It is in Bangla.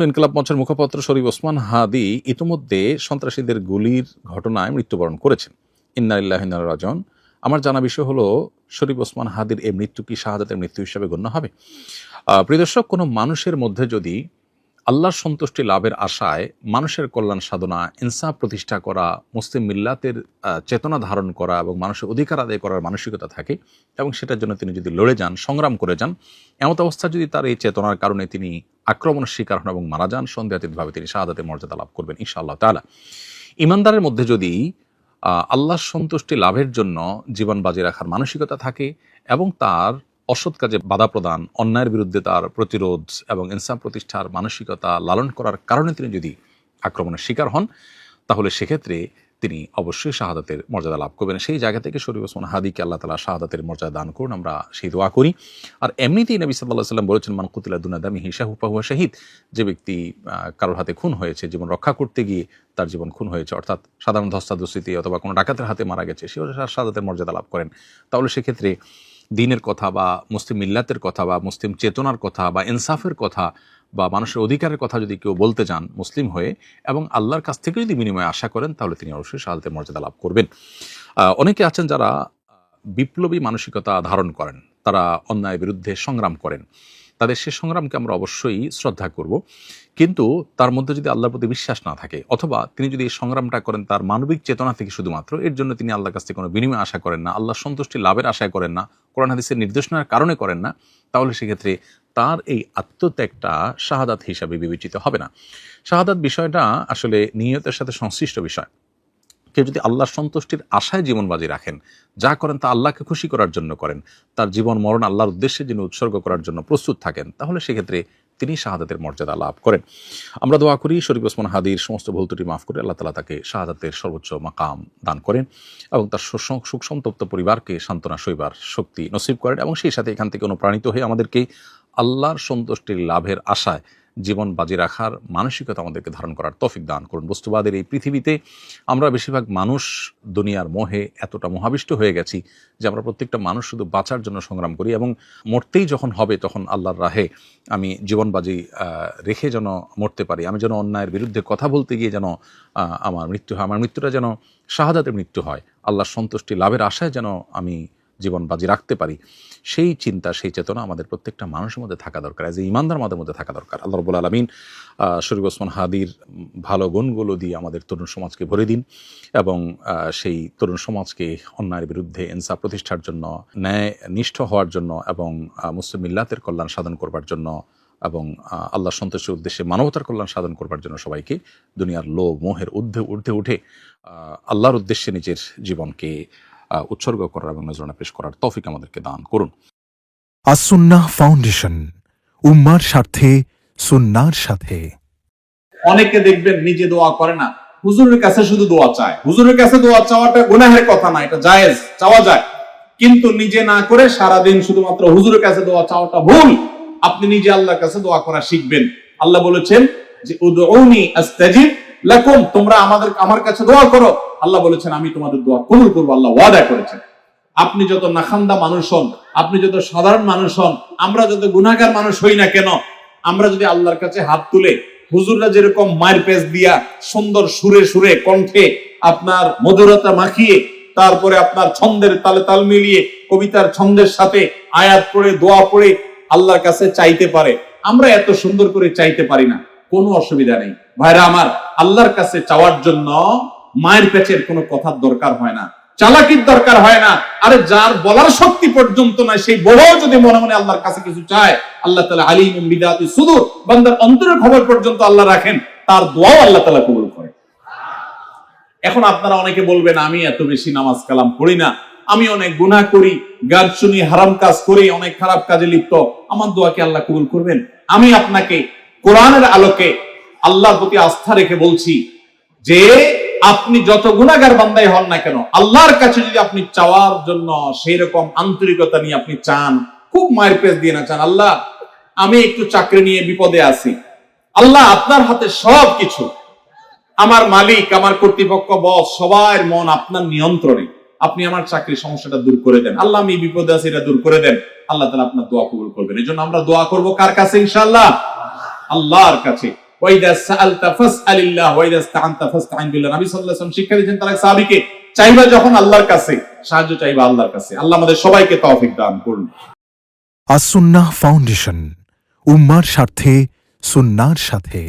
ইনকিলাব মঞ্চের মুখপাত্র শরীফ ওসমান হাদি ইতিমধ্যে সন্ত্রাসীদের গুলির ঘটনায় মৃত্যুবরণ করেছেন। ইন্না লিল্লাহি ওয়া ইন্না ইলাইহি রাজিউন। আমার জানা বিষয় হলো, শরীফ ওসমান হাদির এই মৃত্যু কি শাহাদাতের মৃত্যু হিসাবে গণ্য হবে? প্রিয় দর্শক, কোনো মানুষের মধ্যে যদি আল্লাহর সন্তুষ্টি লাভের আশায় মানুষের কল্যাণ সাধনা, ইনসাফ প্রতিষ্ঠা করা, মুসলিম মিল্লাতের চেতনা ধারণ করা এবং মানুষের অধিকার আদায় করার মানসিকতা থাকে এবং সেটার জন্য তিনি যদি লড়ে যান, সংগ্রাম করে যান, এমত অবস্থা যদি তার এই চেতনার কারণে তিনি আক্রমণের শিকার হন এবং মারা যান, সন্দেহাতীতভাবে তিনি শাহাদাতের মর্যাদা লাভ করবেন ইনশাআল্লাহ তাআলা। ইমানদারের মধ্যে যদি আল্লাহর সন্তুষ্টি লাভের জন্য জীবন বাজি রাখার মানসিকতা থাকে এবং তার অসৎ কাজে বাধা প্রদান, অন্যায়ের বিরুদ্ধে তার প্রতিরোধ এবং ইনসাফ প্রতিষ্ঠার মানসিকতা লালন করার কারণে তিনি যদি আক্রমণের শিকার হন, তাহলে সেক্ষেত্রে তিনি অবশ্যই শাহাদাতের মর্যাদা লাভ করবেন। সেই জায়গা থেকে শরীফ ওসমান হাদিকে আল্লাহ তাআলা শাহাদাতের মর্যাদা দান করুন, আমরা সেই দোয়া করি। আর এমনিতেই নবী সাল্লাল্লাহু আলাইহি ওয়াসাল্লাম বলেছেন, মান কুতিলা দুনা দামিহি ফাহুয়া শাহীদ। যে ব্যক্তি কারোর হাতে খুন হয়েছে, জীবন রক্ষা করতে গিয়ে তার জীবন খুন হয়েছে, অর্থাৎ সাধারণ ধস্তাধস্তিতে অথবা কোনো ডাকাতের হাতে মারা গেছে, সেও শাহাদাতের মর্যাদা লাভ করেন। তাহলে সেক্ষেত্রে দ্বীনের কথা বা মুসলিম মিল্লাতের কথা বা মুসলিম চেতনার কথা বা ইনসাফের কথা বা মানুষের অধিকারের কথা যদি কেউ বলতে যান মুসলিম হয়ে এবং আল্লাহর কাছ থেকে যদি বিনিময়ে আশা করেন, তাহলে তিনি অবশ্যই শাহাদাতের মর্যাদা লাভ করবেন। অনেকে আছেন যারা বিপ্লবী মানসিকতা ধারণ করেন, তারা অন্যায়ের বিরুদ্ধে সংগ্রাম করেন, তাদের সে সংগ্রামকে আমরা অবশ্যই শ্রদ্ধা করব, কিন্তু তার মধ্যে যদি আল্লাহর প্রতি বিশ্বাস না থাকে অথবা তিনি যদি এই সংগ্রামটা করেন তার মানবিক চেতনা থেকে শুধুমাত্র, এর জন্য তিনি আল্লাহর কাছ থেকে কোনো বিনিময় আশা করেন না, আল্লাহর সন্তুষ্টি লাভের আশায় করেন না, কোরআন হাদিসের নির্দেশনার কারণে করেন না, তাহলে সেক্ষেত্রে তার এই আত্মত্যাগটা শাহাদাত হিসাবে বিবেচিত হবে না। শাহাদাত বিষয়টা আসলে নিয়তের সাথে সংশ্লিষ্ট বিষয়। কেউ যদি আল্লাহর সন্তুষ্টির আশায় জীবন বাজি রাখেন, যা করেন তা আল্লাহকে খুশি করার জন্য করেন, তার জীবন মরণ আল্লাহর উদ্দেশ্যে যিনি উৎসর্গ করার জন্য প্রস্তুত থাকেন, তাহলে সেক্ষেত্রে তিনি শাহাদাতের মর্যাদা লাভ করেন। আমরা দোয়া করি শরীফ ওসমান হাদির সমস্ত ভুল ত্রুটি মাফ করে আল্লাহ তাআলা তাকে শাহাদাতের সর্বোচ্চ মাকাম দান করেন এবং তার সুখ সন্তপ্ত পরিবারকে সান্ত্বনা সইবার শক্তি নসিব করেন এবং সেই সাথে এখান থেকে অনুপ্রাণিত হয়ে আমাদেরকে আল্লাহর সন্তুষ্টির লাভের আশায় জীবন বাজি রাখার মানসিকতা আমাদেরকে ধারণ করার তৌফিক দান করুন। বস্তুবাদের এই পৃথিবীতে আমরা বেশিরভাগ মানুষ দুনিয়ার মোহে এতটা মোহাবিষ্ট হয়ে গেছি যে আমরা প্রত্যেকটা মানুষ শুধু বাঁচার জন্য সংগ্রাম করি এবং মরতেই যখন হবে তখন আল্লাহর রাহে আমি জীবন বাজি রেখে যেন মরতে পারি, আমি যেন অন্যায়ের বিরুদ্ধে কথা বলতে গিয়ে যেন আমার মৃত্যু হয়, আমার মৃত্যুটা যেন শাহাদাতের মৃত্যু হয়, আল্লাহর সন্তুষ্টি লাভের আশায় যেন আমি জীবন বাজি রাখতে পারি, সেই চিন্তা, সেই চেতনা আমাদের প্রত্যেকটা মানুষের মধ্যে থাকা দরকার, এজ এ ইমানদার আমাদের মধ্যে থাকা দরকার। আল্লাহ রাব্বুল আলামিন শরীফ ওসমান হাদির ভালো গুণগুলো দিয়ে আমাদের তরুণ সমাজকে ভরে দিন এবং সেই তরুণ সমাজকে অন্যায়ের বিরুদ্ধে ইনসাফ প্রতিষ্ঠার জন্য, ন্যায় নিষ্ঠ হওয়ার জন্য এবং মুসলিম মিল্লাতের কল্যাণ সাধন করবার জন্য এবং আল্লাহর সন্তুষ্টির উদ্দেশ্যে মানবতার কল্যাণ সাধন করবার জন্য সবাইকে দুনিয়ার লোভ মোহের ঊর্ধ্বে উঠে আল্লাহর উদ্দেশ্যে নিজের জীবনকে উৎসর্গ করার এবং নজরানা পেশ করার তৌফিক আমাদেরকে দান করুন। আস-সুন্নাহ ফাউন্ডেশন, উম্মার স্বার্থে, সুন্নাহর সাথে। অনেকে দেখবেন নিজে দোয়া করে না, হুজুরের কাছে শুধু দোয়া চায়। হুজুরের কাছে দোয়া চাওয়াটা গুনাহের কথা না, এটা জায়েজ, চাওয়া যায়, কিন্তু নিজে না করে সারাদিন শুধুমাত্র হুজুরের কাছে দোয়া চাওয়াটা ভুল। আপনি নিজে আল্লাহর কাছে দোয়া করা শিখবেন। আল্লাহ বলেছেন যে উদউনি আস্তাজিব লাকুম, তোমরা আমার কাছে দোয়া করো। আল্লাহ বলেছেন আমি তোমাদের দোয়া কবুল করব, আল্লাহ ওয়াদা করেছেন। আপনি যত নাখান্দা মানুষ হন, আপনি যত সাধারণ মানুষ হন, আমরা যত গুনাহগার মানুষ হই না কেন, আমরা যদি আল্লাহর কাছে হাত তুলে হুজুররা যেরকম মায়ের পেজ দিয়া সুন্দর সুরে সুরে কণ্ঠে আপনার মধুরতা মাখিয়ে, তারপরে আপনার ছন্দের তালে তাল মিলিয়ে কবিতার ছন্দের সাথে আয়াত পড়ে দোয়া পড়ে আল্লাহর কাছে চাইতে পারে, আমরা এত সুন্দর করে চাইতে পারি না, কোনো অসুবিধা নেই ভাইরা আমার। আল্লাহর কাছে চাওয়ার জন্য মায়ের পেচের কোনো কথার দরকার হয় না, চালাকির দরকার হয় না। আরে যার বলার শক্তি পর্যন্ত নাই, সেই বড়ও যদি মনে মনে আল্লাহর কাছে কিছু চায়, আল্লাহ তাআলা আলিমুম বিদাতি সুদূর, বান্দার অন্তরের খবর পর্যন্ত আল্লাহ রাখেন, তার দোয়াও আল্লাহ তাআলা কবুল করে। এখন আপনারা অনেকে বলবেন আমি এত বেশি নামাজ কালাম পড়ি না, আমি অনেক গুনাহ করি, গান শুনি, হারাম কাজ করি, অনেক খারাপ কাজে লিপ্ত, আমার দোয়া কি আল্লাহ কবুল করবেন? আমি আপনাকে কোরআনের আলোকে আল্লাহর প্রতি আস্থা রেখে বলছি যে আপনি যত গুনাহগার বান্দাই হন না কেন, আল্লাহর কাছে যদি আপনি চাওয়ার জন্য সেই রকম আন্তরিকতা নিয়ে আপনি চান, খুব মায়ের পেজ দিয়ে না চান, আল্লাহ আমি একটু চাকরি নিয়ে বিপদে আছি, আল্লাহ আপনার হাতে সব কিছু, আমার মালিক, আমার কর্তৃপক্ষ, বস, সবার মন আপনার নিয়ন্ত্রণে, আপনি আমার চাকরির সমস্যাটা দূর করে দেন, আল্লাহ আমি বিপদে আছি, এটা দূর করে দেন, আল্লাহ তাআলা আপনার দোয়া কবুল করবেন। এই জন্য আমরা দোয়া করব কার কাছে? ইনশাআল্লাহ আল্লাহর কাছে। ওয়াইদা সাআলতা ফাসআলিল্লাহ ওয়াইদা ইসতাআনতা ফাসতাইন বিল্লাহ। নবী সাল্লাল্লাহু আলাইহি ওয়াসাল্লাম শিক্ষা দিয়েছেন তার এক সাহাবীকে, চাইবা যখন আল্লাহর কাছে, সাহায্য চাইবা আল্লাহর কাছে। আল্লাহ আমাদের সবাইকে তৌফিক দান করুন। আসুন্নাহ ফাউন্ডেশন, উম্মার স্বার্থে সুন্নাহর সাথে।